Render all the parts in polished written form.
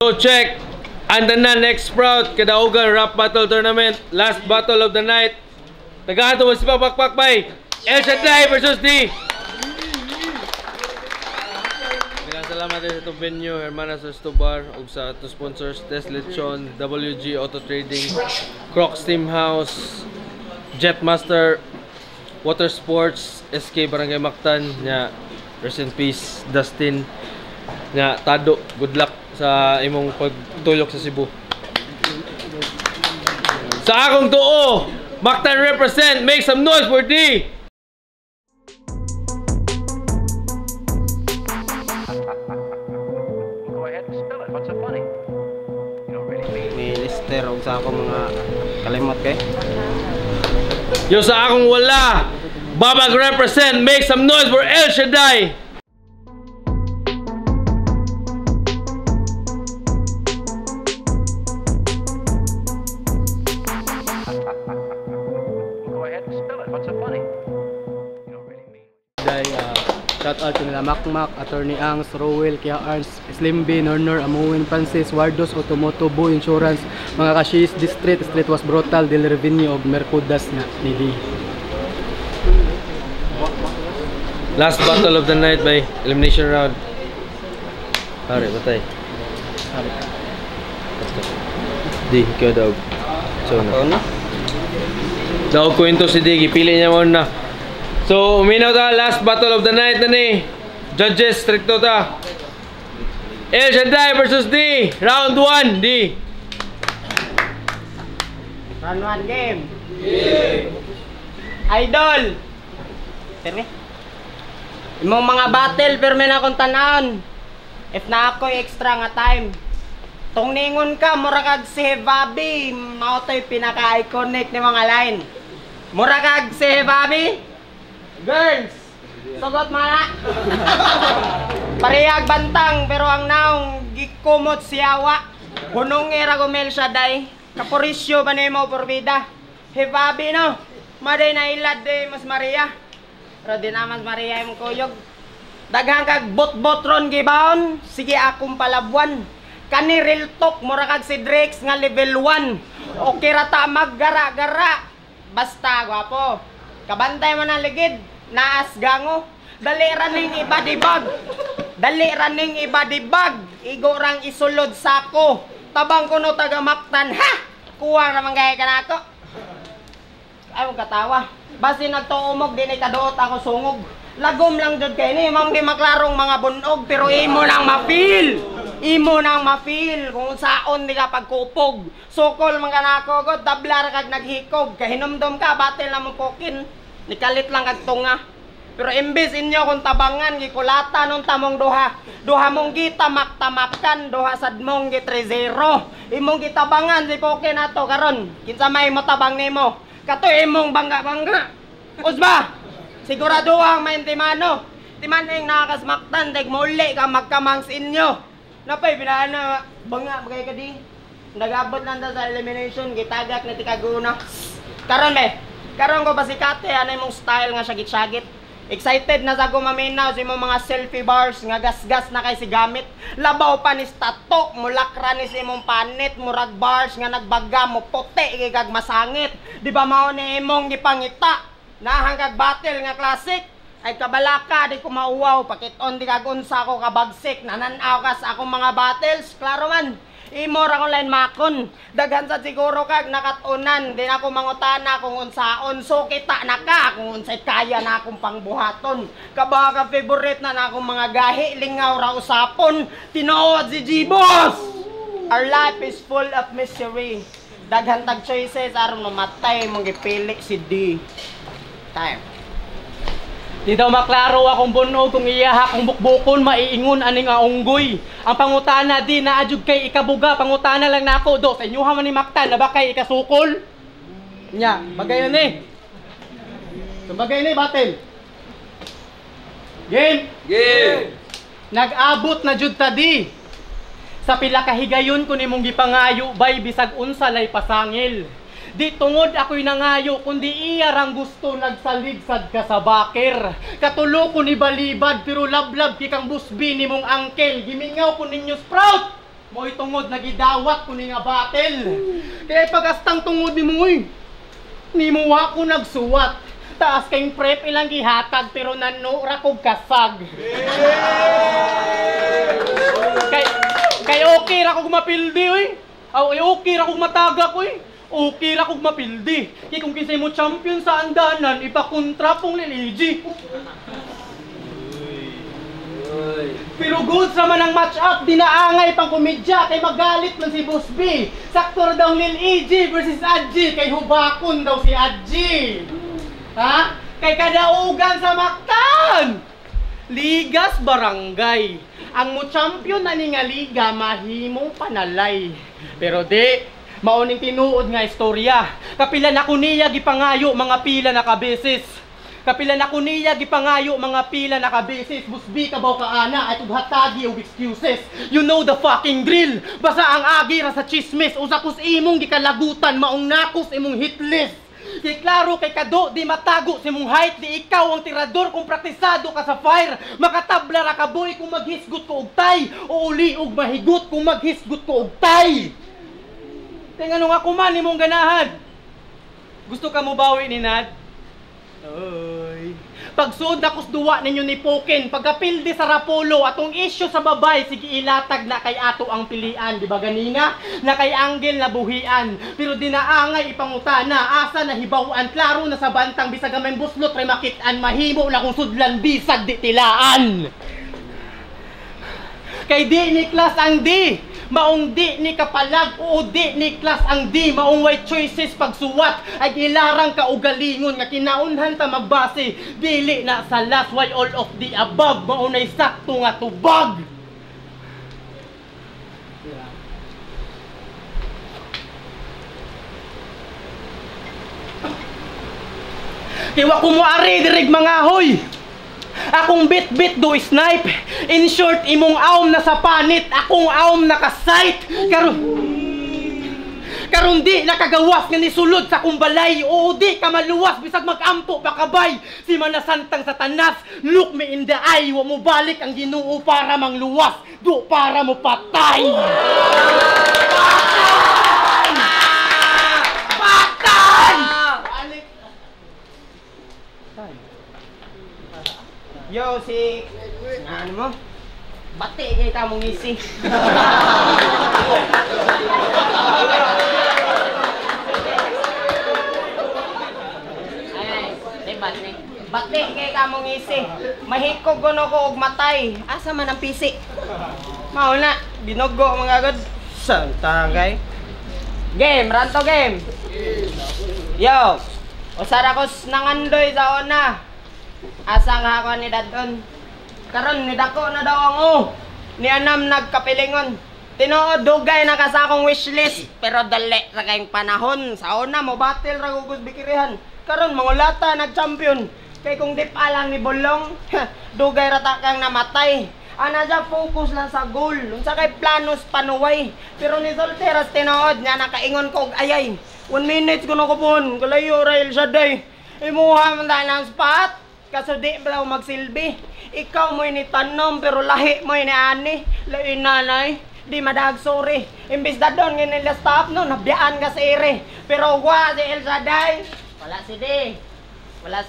So check. Anda na next Sprout Kadaugan Rap Battle Tournament. Last battle of the night. Tagahato mo si Pakpakpay. El Shaddai versus D. Salamat din sa itong venue, Hermanas Restobar, ug sa ito sponsors, Test Lechon, WG Auto Trading, Crocs Team House, Jetmaster, Water Sports, SK Barangay Mactan, nya rest in peace, Dustin, nya Tado, good luck sa imong pagtuyok sa Cebu. Sa akong tuo, Mactan represent, make some noise for D! O sa akong mga kalimot kay yo sa akong wala Babag represent, make some noise for El Shaddai. Go ahead and spill it. What's so funny? You don't really mean. Shout out to nila Makmak, Attorney Angs, Rowell, Kia Arns, Slim B, Nornor, Amuwin, Francis, Wardos, Automoto, Bo Insurance, mga kashis, Street was brutal, Del Revenue, of Mercudas na nidi. Last battle of the night by elimination round. Pare, batay. Di, ikaw daw. So na. Daw kwento si Diggy, pili niya muna. So, uminaw ta, last battle of the night na ni. Judges, stricto ta. El Shaddai versus D. Round 1, D. Round 1 game. Idol. Permi. Imong mga battle, permi na akong tanaan. If na ako'y extra nga time. Tong ningon ka, mura kag si Hevabi. Mao to'y pinaka-iconic ni mga line. Mura kag si Hevabi. Girls, sugot mana. Parehag bantang pero ang naong gikumot siyawa. Hunong era gumel siya day. Kaporisyo ba nimo porbida? Hevabi no. Maday na ilad de Mas Maria. Pero di na Mas Maria imong kuyog. Daghang kag bot-bot ron gibaon. Sige akong palabuan. Kani real talk mura kag si Drex nga level 1. Okay ra ta maggara-gara. Basta gwapo. Kabantay mo na ligid. Naas gango. Dali raning ibadibag. Dali raning ibadibag. Igo rang isulod sako. Tabang kuno taga Mactan. Ha! Kuha naman gaya ka na ako. Ay mong katawa. Basi nagtuumog din ay kaduot ako sungog. Lagom lang jud kay ni mong di maklarong mga bunog pero imo nang mafeel. Imo nang mafeel kung saon di ka pagkupog. Sukol man kanako god tablar kag naghikog. Kahinumdom ka batil na mo pokin. Nikalit lang kag tunga. Pero imbes inyo kung tabangan gikulata nung tamong duha. Duha mong gitamak-tamakan, duha sad mong gitrezero. Imong gitabangan si Poke nato karon. Kinsa may motabang nimo? Kato imong bangga-bangga. Usba. Sigurado ang maintimano. Timaning nakakasmaktan deg muli ka magkamang sa inyo. Napay pinaana banga bagay ka di. Nagabot lang sa elimination gitagak na tikaguna. Karon be. Karon ko pasikate anay mong style nga syagit-syagit. Excited na sa gumaminaw si mo mga selfie bars nga gas-gas na kay si gamit. Labaw pa ni stato, mulakra ni si mong panit, murag bars nga nagbaga mo puti kag masangit. Di ba mao ni imong gipangita? Nahang kag battle nga classic. Ay kabalaka di ko mauwaw pakit-on di kag unsa ko kabagsik. Nananaw ka sa akong mga battles, klaro man. Imo ra ko line makon. Daghan sa siguro kag nakatunan. Di na ako mangutana kung unsaon. So kita na ka kung unsay kaya na akong pangbuhaton. Kabaga ka favorite na akong mga gahi. Lingaw ra usapon. Tinuod si G-Boss. Our life is full of misery. Daghan tag choices aron mamatay mong gipili si D. Time. Di daw maklaro akong bunog kung iyaha kung bukbukon maiingon aning aunggoy. Ang pangutana di naadjud kay ikabuga, pangutana lang nako do sa inyuha man ni Mactan na ba kay ikasukol? Nya, bagay na ni. Bagay ni battle. Game. Game. Nag-abot na jud ta di. Sa pila ka higayon ko nimong gipangayo bay bisag unsa lay pasangil. Di tungod ako'y nangayo, kundi iya rang gusto nagsaligsad ka sa bakir. Katulo ko ni balibad, pero lablab kikang busbi ni mong angkel. Gimingaw ko ninyo Sprout! Mo'y tungod nagidawat ko ni nga battle. Kaya pagastang tungod ni mo'y, ni mo ako nagsuwat. Taas kayong prep ilang gihatag pero nanura kog kasag. Kay okay ra kog mapildi oy. Okay ra kog matagak oy. Okay ra kog mapildi. Kay kung kinsay mo champion sa andanan, ipakontra pong liliji. Pero good sa man ang match up, dinaangay pang komedya kay magalit man si Boss B. Saktor daw Lil EG versus Adji kay hubakon daw si Adji. Ha? Kay kadaugan sa Mactan. Ligas barangay. Ang mo champion na ni nga liga mahimong panalay. Pero di mauning tinuod nga istorya. Kapila na ko niya gipangayo mga pila na kabeses. Kapila na ko niya gipangayo mga pila na kabeses. Busbi kabaw kaana at ughatagi og excuses. You know the fucking drill. Basta ang agi ra sa chismis. Usa kus imong gikalagutan maong nakos imong hitlist. Kay klaro kay kado di matago si mong height. Di ikaw ang tirador kung praktisado ka sa fire. Makatabla ra ka boy kung maghisgot ko og tay. O uli og mahigot kung maghisgot ko og tay. Tinga nung ako man imong ganahan. Gusto ka mo bawi ni Nad? Oy. Pagsuod na kusduwa ninyo ni Poken, pagkapildi sa Rapolo, atong issue sa babay, sige ilatag na kay ato ang pilian. Di ba ganina? Na kay Anggel na buhian. Pero dinaangay ipangutana, asa na hibawan, klaro na sa bantang, bisag amen buslot, ray makitaan, mahimo na kung sudlan, bisag di tilaan. Kay di ni Klas ang di. Maong di ni kapalag o di ni Klas ang di. Maong white choices pagsuwat ay ilarang ka ugalingon nga kinaunhan ta magbase. Dili na sa last why all of the above. Maunay sakto nga tubag. Kiwa kumuari dirig mga hoy. Akong bit-bit do snipe. In short, imong aom na sa panit, akong aom nakasight. Karon di nakagawas nga nisulod sa kumbalay. Oo di ka maluwas bisag magampo pakabay. Si manasantang sa tanas, look me in the eye. Wa mo balik ang Ginoo para mangluwas, do para mo patay. Patay! Yo, si... Ano mo? Bati kayo ta mong isi. Ay, di bati. Bati kayo ta mong isi. Mahikog gono ko og matay. Asa man ang pisi? Mauna, binugo mga god. Santang kay. Game, ranto game. Yo, usara ko nangandoy sa una. Asa nga ako ni Dadon. Karon ni dako na daw ang ni anam nagkapilingon. Tinuod dugay na ka sa akong wishlist. Pero dali ra kayong panahon. Sa una mo battle ra gugos bikirihan. Karon mangulata nag-champion. Kay kung di pa lang ni Bolong, dugay ra ta kang namatay. Ana ja focus lang sa goal. Unsa kay planos panuway. Pero ni Solteras tinuod nya nakaingon ko og ayay. 1 minute ko na ko pon. Kalayo ra il day. Imuha man dahil ng spot. Kaso di ba magsilbi? Ikaw mo'y ni tanom pero lahi mo'y ni ani. Lahi nanay, di madag sorry. Imbis na doon nga nila stop no, nabiyaan ka sa ere. Pero wa si El Shaddai, wala si D, wala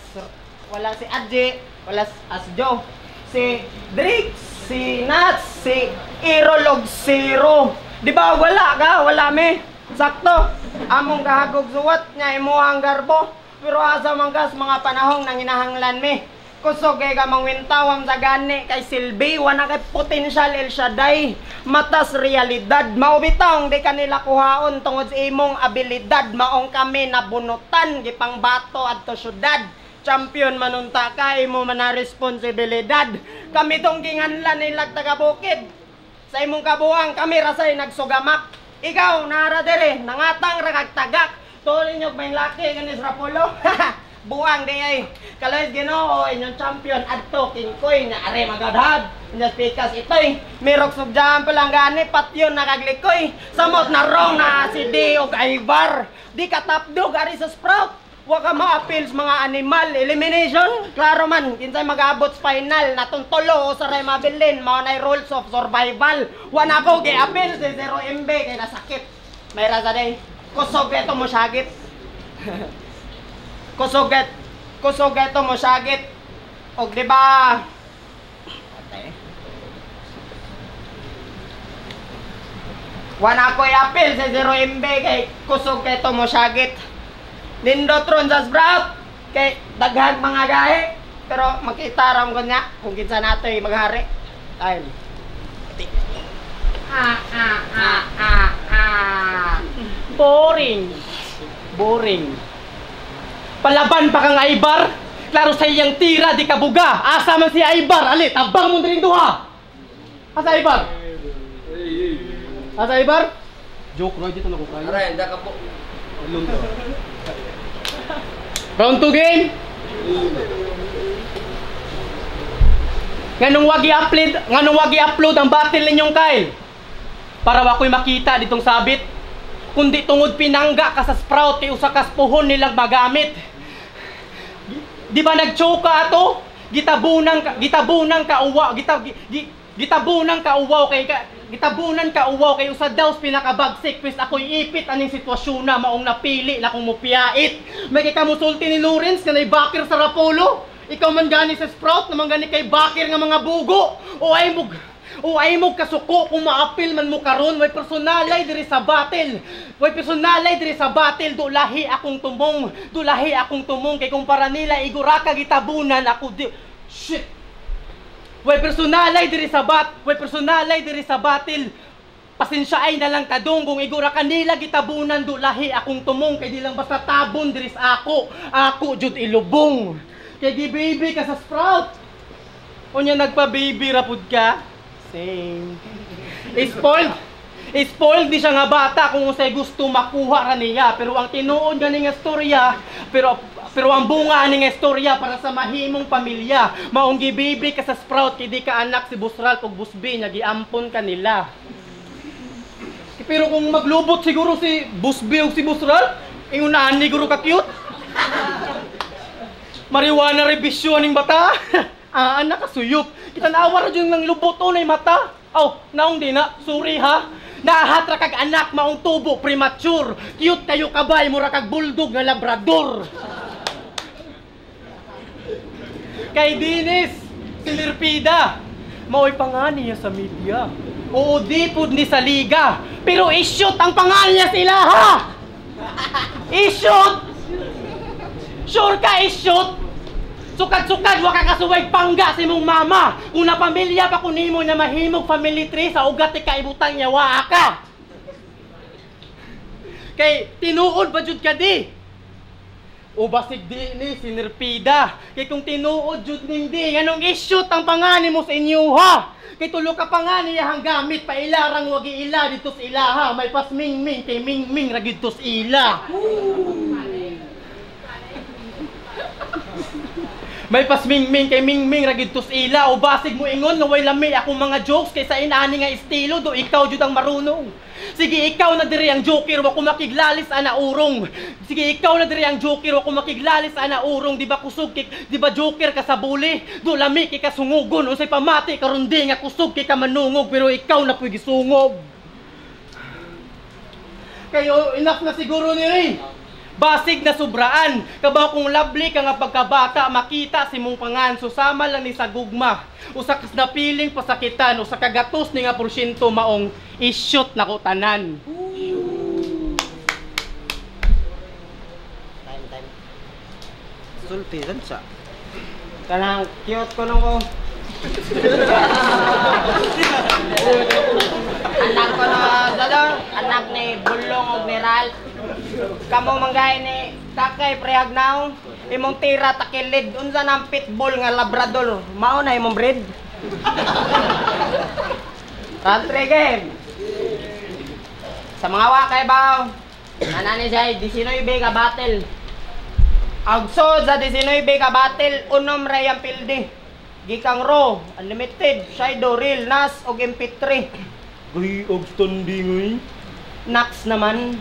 si Adji, wala si Asjo, si Drake, si Nats, si Irolog Zero. Di ba wala ka? Wala me. Sakto, among kahagog suwat niya imuhang garbo. Pero asa manggas mga panahong nang hinahanglan mi. Kusog kay ka mangwintawam sa gani kay silbi wana kay potential El Shaddai. Matas realidad maubitong di kanila kuhaon tungod sa imong abilidad. Maong kami nabunutan gipang bato adto syudad. Champion manunta ka imo man na responsibilidad. Kami tong ginganlan nilag taga bukid. Sa imong kabuang kami rasay nagsugamak. Ikaw nara dire nangatang ra kag tagak. Tuloy nyo may laki ganis Rapolo. Buang di ay. Kaloy Ginoo inyong champion adto King Koy na are magadhad. Nya pikas itoy. Mirok sugdaan pa lang gani patyon nakaglikoy. Samot na rong na si D og Ivar. Di katapdog ari sa Sprout. Wa ka ma-appeal sa mga animal. Elimination, klaro man. Kinsay mag-abot sa final. Natong tulo sa ray mabilin. Mao nay rules of survival. Wa na ko gi-appeal si 0MB kay nasakit. May rasa day. Kusog ito mo syagit. Kusog ito mo syagit. Og di ba? Wana ko i-appeal sa 0MB kay kusog ito mo syagit. Nindot ron sa sprout kay daghang mga gahi pero makita ram ko niya kung kinsa natoy maghari. Time. Boring. Palaban pa kang Aybar. Klaro sa iyang tira di kabuga. Asa man si Aybar, ali tabang mo diri duha. Asa Aybar? Asa Aybar? Joke ra dito na ko kaya. Aray, anda ka po. Round 2 game. Nganong wag i-upload ang battle ninyong Kyle. Para wako'y makita ditong sabit. Kundi tungod pinangga ka sa sprout kay usa ka puhon nilang magamit. Di ba nagchoke ka ato? Gitabunan ka uwaw kay usa daw pinakabagsik pis ako'y ipit aning sitwasyon na maong napili na kung mupiyait. May kay kamusulti ni Lawrence nga nay bakir sa Rapolo. Ikaw man gani sa sprout naman gani kay bakir nga mga bugo. O ay mo kasuko kung maapil man mo karon. Way personalay diri sa battle. Dulahi akong tumong kay kumpara nila igura ka gitabunan ako di shit. Way personalay diri sa battle. Pasensya ay na lang kadong kung igura kanila gitabunan dulahi akong tumong kay di lang basta tabon diri sa ako jud ilubong. Kay gi-baby ka sa sprout. Unya nagpa-baby rapud ka. Same. Spoiled di siya nga bata kung usay gusto makuha ra niya pero ang tinuod gani nga storya pero ang bunga ani nga istorya para sa mahimong pamilya. Maong gi-baby ka sa sprout kay di ka anak si Busral ug Busbi nya giampon kanila. Pero kung maglubot siguro si Busbi ug si Busral, ingunaan ni guro ka cute. Marijuana revision ning bata. Anak kasuyop. Kita naawar jud ng lubot unay mata. Aw, naong di na. Sorry ha. Naahat ra kag anak maong tubo premature. Cute kayo kabay mura kag bulldog nga labrador. Kay Dinis, si Lirpida, mao'y pangalan niya sa media. Oo, di pud ni sa liga. Pero i-shoot ang pangalan niya sila, ha? I-shoot! Sure ka, i-shoot? Sukad-sukad, waka kasuway pangga si mong mama. Kung napamilya pa kunimo na mahimog family tree, sa ugat ikaibutang niya, waa ka. Kay, tinuod ba jud ka di? O basig di ni sinirpida. Kay kung tinuod jud ning di, anong i-shoot ang pangani mo sa inyo ha? Kay tulo ka pangani yang gamit pa ilarang wagi ila dito sa ilaha. May pas mingming kay mingming ra dito sa ila. May pas mingming kay mingming ra dito sa ila. O basig mo ingon nga way lami akong mga jokes kay sa inani nga estilo do ikaw jud ang marunong. Sige, ikaw na diri ang joker, wa ko makiglalis ana urong. Sige, ikaw na diri ang joker, wa ko makiglalis ana urong. Di ba kusog kay, di ba joker ka sa buli? Do lami kay kasungugon, unsay pamati karon di nga kusog kay ka manungog, pero ikaw na puy gisungog. Kayo enough na siguro ni Ray. Basig na sobraan. Kabaw kung lovely ka nga pagkabata, makita si mong pangan, susama lang ni sa gugma. Usa kas napiling pasakitan, usa ka gatos ni nga porsyento maong i-shoot na ko tanan. Time. Sultiran siya. Kanang cute ko nung ko. Anak ko na dalo, anak ni Bulong og ni Ralph. Kamo manggay ni Takay prehagnaw, imong tira takilid unsa nang pitbull nga labrador. Mao na imong breed. Country game. Sa mga wa kay baw. Anani say 19 ka battle. Agsod sa 19 ka battle, unom ra yang pildi. Gikang raw, unlimited, Shido, Real, NAS og MP3. Guy og standing oy. Nax naman.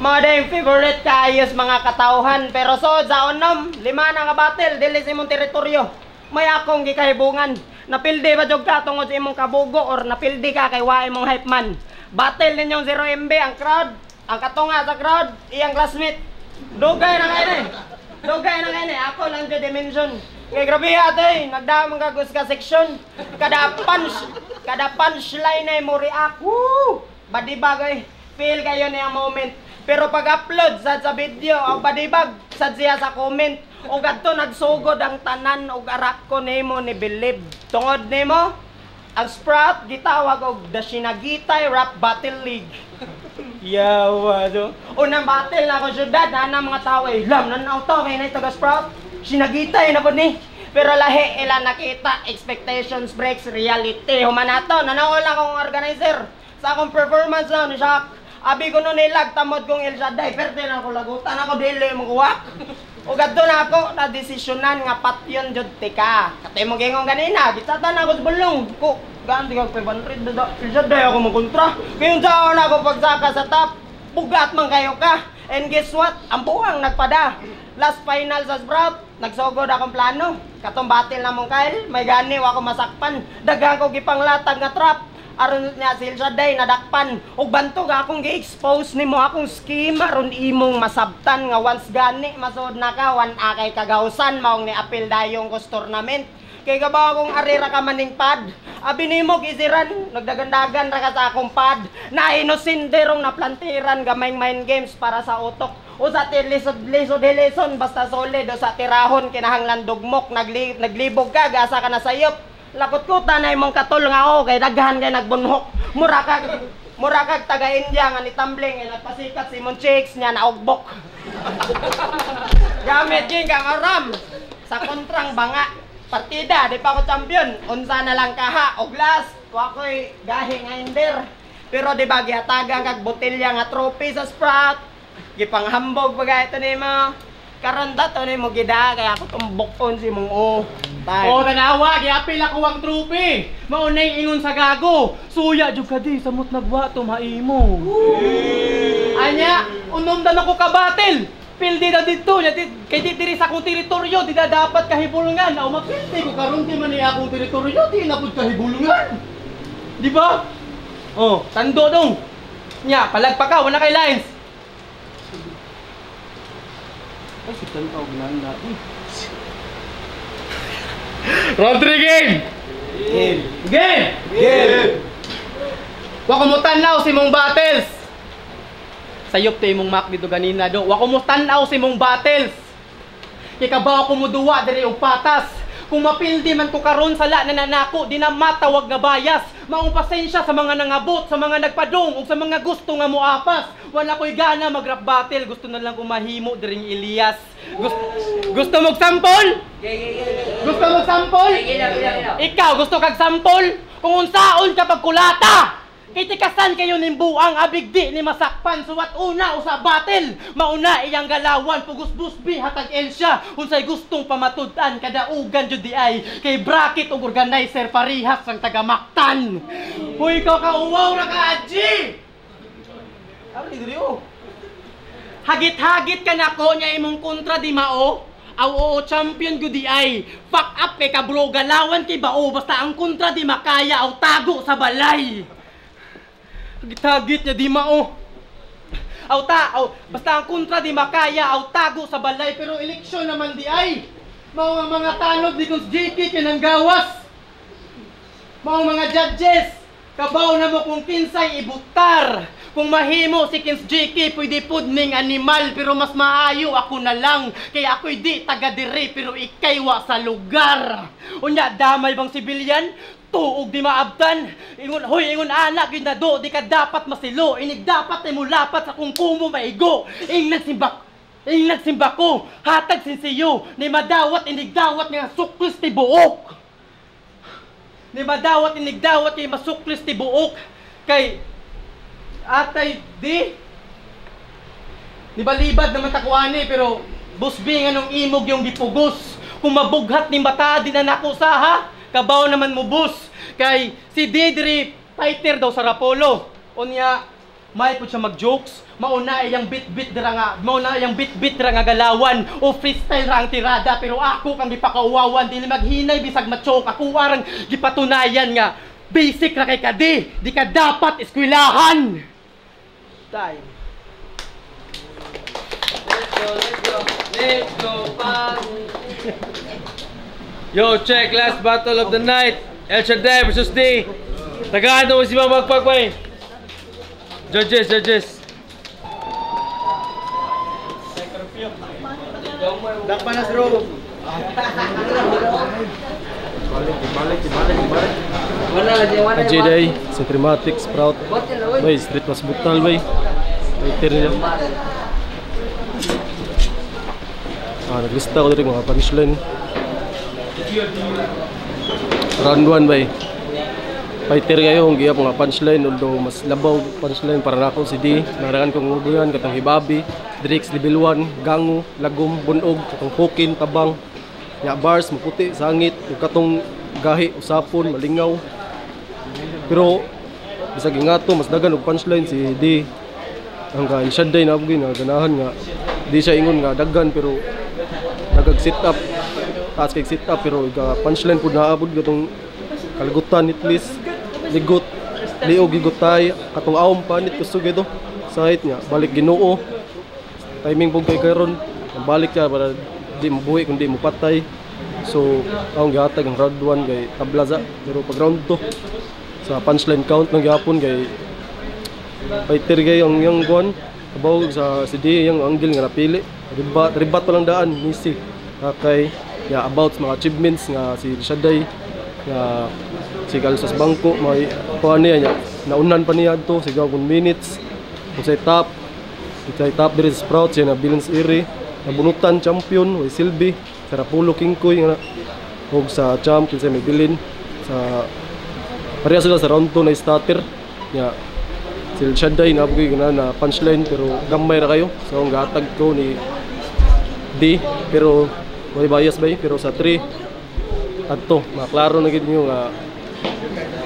Mga dayong favorite kaayos mga katauhan. Pero so, sa unom, 5 na nga battle, dili sa imong teritoryo. May akong gikahibungan. Napildi ba jog ka tungod sa imong kabugo or napildi ka kay wa imong hype man. Battle ninyong 0MB ang crowd, ang katunga sa crowd, iyang classmate. Dugay na kayo eh. Dugay na kayo eh. Ako lang the dimension. Kaya grabe ate, nagdamang kagos ka section. Kada punchline ay mo react. Woo! Badibag eh. Feel kayo na yung moment. Pero pag-upload sa video, o badibag sa siya sa comment, o gadto nagsugod ang tanan o arak ko nimo ni Believe. Tungod nimo, ang Sprout gitawag og The Shinagitay Rap Battle League. Yawa do. Unang battle na ako syudad, na mga tao eh, lam nanaw to kay na taga Sprout. Shinagitay na po ni. Pero lahi ila nakita, expectations breaks reality. Humanato, nanaw lang akong organizer sa akong performance na ni Shaq. Abi ko nun nilag, tamod kong El Shaddai, perte na ako lagutan, ako dili mo kuwak. O gadto na ako, na desisyonan nga patyon jud tika. Katay mo gingong ganina, gitsatan ako sa bulong. Ko, ganti kag 500 dada, El Shaddai ako makontra. Kayong saan ako pagsaka sa top, bugat man kayo ka. And guess what? Ang buwang nagpada. Last final sa Sprout, nagsugod akong plano. Katong battle na mong Kyle, may gani ako masakpan. Daghang ko gipanglatag nga trap. Aron niya si El Shaddai nadakpan ug bantog akong gi-expose nimo akong scheme aron imong masabtan nga once gani masud na ka wan akay kagawsan maong ni apil dayong kos tournament kay gabaw akong arira ka maning pad abi nimo gisiran nagdagandagan ra ka sa akong pad na inosinderong naplantiran gamay mind games para sa utok o sa lisod basta solid o sa tirahon kinahanglan dugmok naglibog ka gasa ka na sayop. Lakot ko tanay mong katol nga ako kay daghan kay nagbunhok. Mura kag taga India nga ni tumbling kay nagpasikat si imong chicks niya naugbok. Gamit king kang aram sa kontrang banga. Partida di pa ako champion. Unsa na lang kaha og last wa koy gahi nga hinder. Pero di ba gihatagan kag botelya nga trophy sa Sprout. Gipanghambog bagay ito nimo. Karon dato nimo gida kay ako tumbokon si mong o. O tanawa, giapil ako ang trophy. Maunay ingon sa gago. Suya jud ka di samot nagwa to maimo. Anya, unom dan ako ka battle. Pildi na dito nya kay di diri sa akong teritoryo di na dapat kahibulungan. O mapildi ko karon di man ni akong teritoryo di na pud kahibulungan. Di ba? Oh, tando dong. Nya, palagpa ka wala kay lines. Ay, si tantaw gnanda. Round 3 game! Game! Wa ko mo tanaw si mong battles. Sayop tay mong mak dito ganina do. Wa ko mo tanaw si mong battles. Kay kabaw ko mo duwa diri og patas. Kung mapildi man ko karon sala na nanako, di na matawag nga bayas. Maong pasensya sa mga nangabot, sa mga nagpadong, ug sa mga gusto nga moapas. Wala ko'y gana mag-rap battle, gusto na lang ko mahimo diring Elias. Gusto mo sample? Gusto mo sample? Ikaw gusto kag sample? Kung unsaon ka pagkulata? Kay tikasan kayo nimbuang abigdi ni masakpan suwat una usa battle. Mauna iyang galawan pugos busbi hatag Elsya. Unsay gustong pamatud-an kadaugan jud di ay kay bracket ug organizer parihas ang tagamaktan. Hoy ikaw kauwaw ra ka adji. Abi diri o. Hagit-hagit ka nako nya imong kontra di mao. Aw oo champion gud di ay. Fuck up kay kabro galawan kay bao basta ang kontra di makaya aw tago sa balay. Gitagit niya di mao. Basta ang kontra di makaya aw tago sa balay pero eleksyon naman di ay. Mao mga tanod di kung JK kinanggawas. Mao mga judges kabaw na mo kung kinsay ibutar. Kung mahimo si Kins JK pwede pud ning animal pero mas maayo ako na lang kay ako'y di taga dire pero ikay wa sa lugar. Unya damay bang sibilyan? Tuog di maabtan. Ingon anak gyud na do di ka dapat masilo. Inig dapat ay mulapat sa kung kumo maigo. Ing nagsimba ko. Hatag sinsiyo ni madawat inig dawat nga suklis ti buok. Ni madawat inig dawat kay masuklis ti buok. Kay atay di balibad naman takuani pero busbi nga nung imog yung gipugos. Kung mabughat ni mata di na nako sa ha. Kabaw naman mo bus kay si Didri fighter daw sa Rapolo. Unya may po siya mag-jokes, mauna iyang bit-bit dira nga galawan o freestyle ra ang tirada, pero ako kang gipakauwawan dili maghinay bisag ma-choke. Ako warang gipatunayan nga basic ra kay kadi, di ka dapat eskwelahan. Time. Let's go, Yo, check, last battle of the night. El Shaddai versus D. Tagaan mo si Mama Magpagpay. Judges. Dakpanas bro. Jedi, Cinematic, Sprout. Bay, street mas brutal bay. Fighter niya. Naglista ko rin mga punchline. Round 1 bay. Fighter ngayon, giya mga punchline, although mas labaw punchline para nako si D. Narangan kong nguduyan, katong Hibabi, Drix, Level 1, Gango, Lagom, Bunog, katong Pokin, Tabang, nya bars, maputi, sangit, katong gahi, usapon, malingaw. Pero, bisag ingato, mas dagan og punchline si D. Hanggang Shaddai na abugin, ganahan nga. Di siya ingon nga dagan, pero nagag-sit up. Taas kay sit up, pero punchline po naabod katong kalagutan, at least. Ligot, liog, gigotay, katong awam panit, kusog ito. Sahit nga, balik Ginoo. Timing pong kay karon, balik siya para di mabuhi kundi mo patay. So, akong gihatag ang round 1 kay tablaza. Pero pag round 2, sa punchline count ng gihapon kay fighter kay ang yung guan. Kabawag sa CD, yung angle nga napili. Ribat pa lang daan, misi. Kay, yeah, about mga achievements nga si Shaddai, nga si Calzas Bangko, may kuhan niya, naunan pa niya ito, sigaw 1 minutes. Kung sa top diri sa Sprout, siya na Bilens Iri, nabunutan, champion, way Silby, Sarapulo, Kingkoy, nga huwag sa champ, kinsa may bilin. Pareha sila sa round 2 na starter. Yeah. Si Shaddai, nabugoy na punchline, pero gamay ra kayo. So, ang gatag ko ni D, pero may bias ba pero sa 3, adto, maklaro na gid niyo nga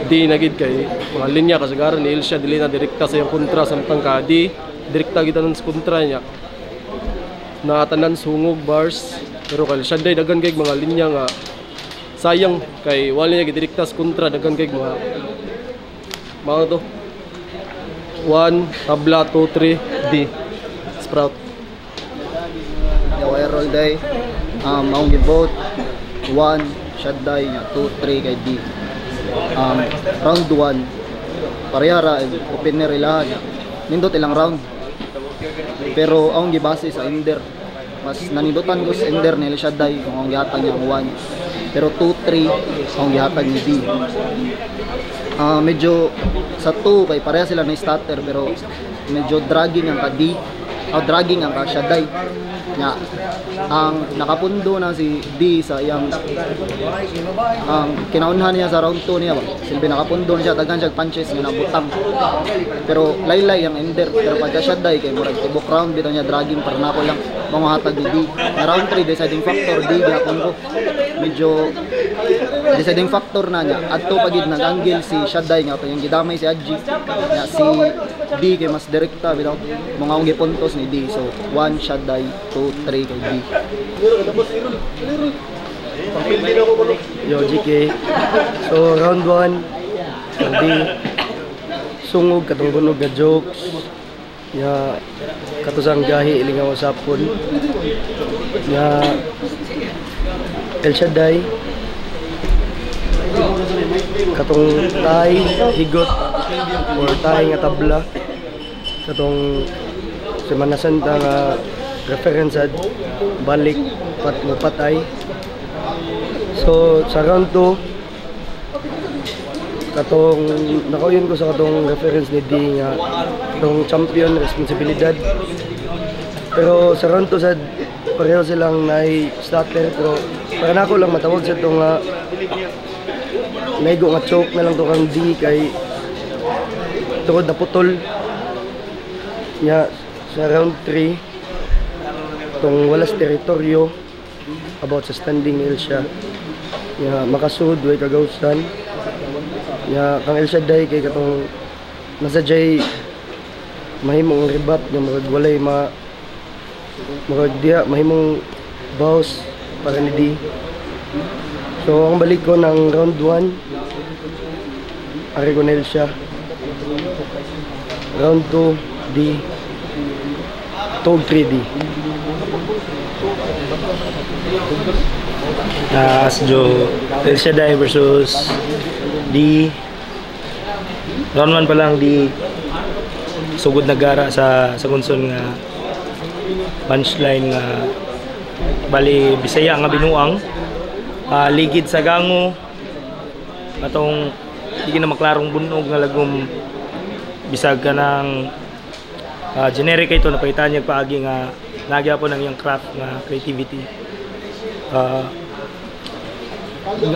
D na gid kay mga linya kasagaran ni Ilsha dili na direkta sa iyang kontra samtang ka D direkta gid sa kontra niya na tanan sungog bars, pero kay Shaddai dagan kay mga linya nga sayang kay wala niya gid direkta sa kontra, dagan kay mga to 1 tabla 2 3 D Sprout. Wire roll day, maong gi-vote 1 Shaddai, 2 3 kay D. Round 1 parehara opener ilahan, nindot ilang round, pero akong gibase sa ender, mas nanindotan ko sa ender ni Shaddai kung akong gihatag niya ang 1, pero 2 3 akong gihatag ni D. Medyo sa 2 kay pareha sila na starter, pero medyo dragging ang ka D, dragging ang ka Shaddai nya. Ang nakapundo na si D sa iyang kinaunhan niya sa round 2 niya ba, silbi nakapundo siya, daghan siya punches nga nabutang, pero laylay ang ender. Pero pagka Shaddai kay murag tibok round bitaw niya dragging para nako lang manguhatag ni D. Na round 3 deciding factor D gyapon ko, medyo deciding factor na niya adto pagid nag-angle si Shaddai nga to yung gidamay si Adji nya si D kay mas direkta bitaw mga ang gipuntos ni D. So 1 Shaddai, 2 3 kay D. Yo GK. So round 1 D sungog katong bunog nga jokes ya katusang gahi ilingaw sapon ya El Shaddai katong tay higot or tay nga tabla katong Semana Santa nga reference at balik pat mo patay. So sa round 2 katong nakauyon ko sa katong reference ni D nga katong champion responsibilidad, pero sa round 2 sad pareho silang nai starter, pero para nako lang matawag sa itong naigo nga choke na lang to kang D kay tungod na putol nya sa round 3 itong walas teritoryo about sa standing ni Ilsha nya makasud way kagawsan nya kang El Shaddai kay katong nasa jay mahimong ribat nga murag walay murag diha mahimong boss para ni D. So ang balik ko ng round 1 Aragonel siya. Round 2 D. Tog 3D. Asjo El Shaddai versus D. Round 1 pa lang D sugod na gara sa kunson nga punchline nga bali Bisaya nga binuang ligid sa gango atong hindi na maklarong bunog nga lagom bisag ka ng generic ito napaitan niya paagi nga nagya po ng iyang craft nga creativity.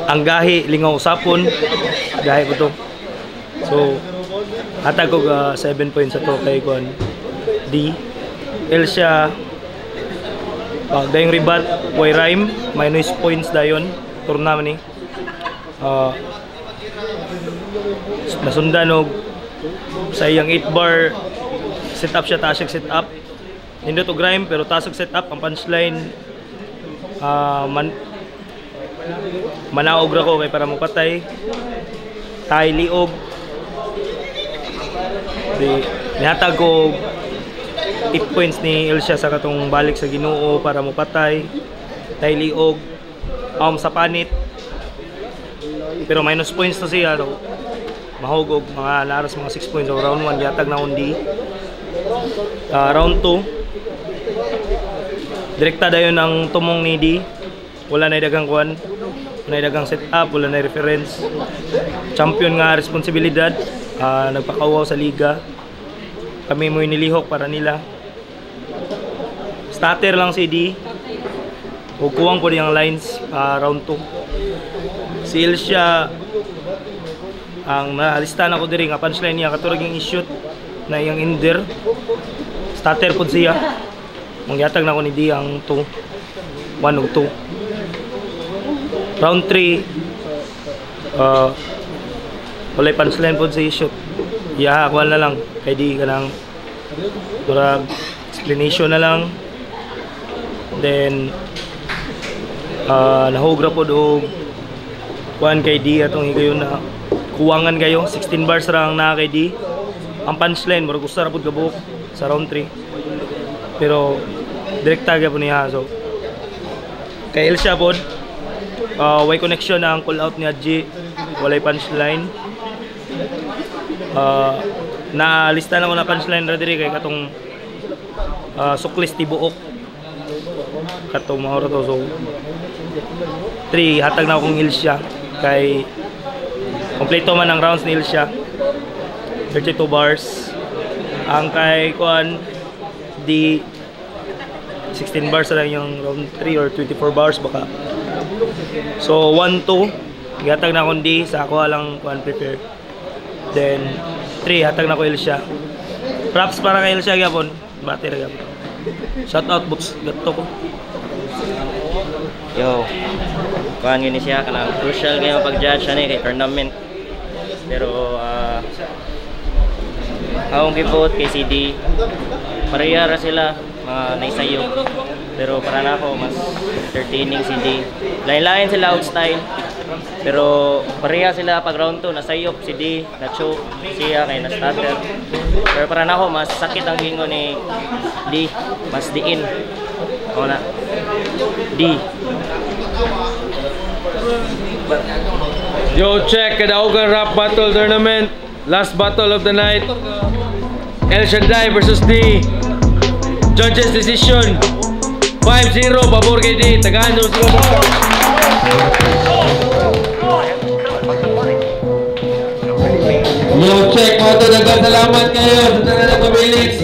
Ang gahi lingaw usapon gahi ko to, so hatag ko 7 points sa to kay kon D. El siya dayong ribat way rhyme minus points dayon tournament ni nasundan og sa iyang 8 bar setup siya tasig setup nindot og rhyme pero tasig setup ang punchline manaog ra ko kay para mapatay tay liog nihatag ko 8 points ni Elsia sa katong balik sa Ginoo para mapatay tay liog sa panit pero minus points to siya mahugog mga laras mga 6 points so round 1 yatag na undi. Round 2 direkta dayon ang tumong ni D, wala na dagang kuan, wala na dagang setup, wala na reference, champion nga responsibilidad, nagpakawaw sa liga, kami mo inilihok para nila. Starter lang si D, ug kuwang po diyang lines. Round 2 si Elsia ang naalistahan ako diri nga punchline niya katurag yung i-shoot na iyang ender. Starter po siya. Mangyatag na ko ni D ang 2. 1 ug 2. Round 3 walay punchline po sa i-shoot. Iyahakuan na lang kay D ka ng turag explanation na lang. Then nahugra po og kuan kay D atong higayon na kuwangan kayo 16 bars ra ang naa kay D. Ang punchline murag usa ra pud ka buok sa round 3 pero direkta gyapon niya. So kay Elsia pod way connection na ang call out ni Adji, walay punchline. Naalista na ko na punchline ra diri kay katong suklis tibuok katong mahoro to. So 3 hatag na akong Elsia kay kompleto man ang rounds ni Elsia 32 bars. Ang kay kuan D 16 bars lang yung round 3 or 24 bars baka. So 1-2 hatag na akong D sa ako lang kuan prepare. Then 3 hatag na ko Elsia. Props para kay Elsia gyapon, bati ra gyapon. Shout out books gatto ko. Yo, kuhan yun siya, kanang crucial kayo pag-judge siya kay tournament. Pero, akong kipot kay CD, pareha ra sila, mga naisayo. Pero para na ako, mas entertaining CD. Lain-lain sila out style. Pero pareha sila pag round 2, nasayop si D, na-choke siya kay na-starter. Pero para na ako, mas sakit ang gingo ni D, mas diin. Ako na, D. Yo, check Kadaugan Rap Battle Tournament. Last battle of the night. El Shaddai versus D. Judges decision 5-0 pabor kay D. Tagaan nyo sila. Yo, check mga to. Salamat kayo sa tanan ng pabilis.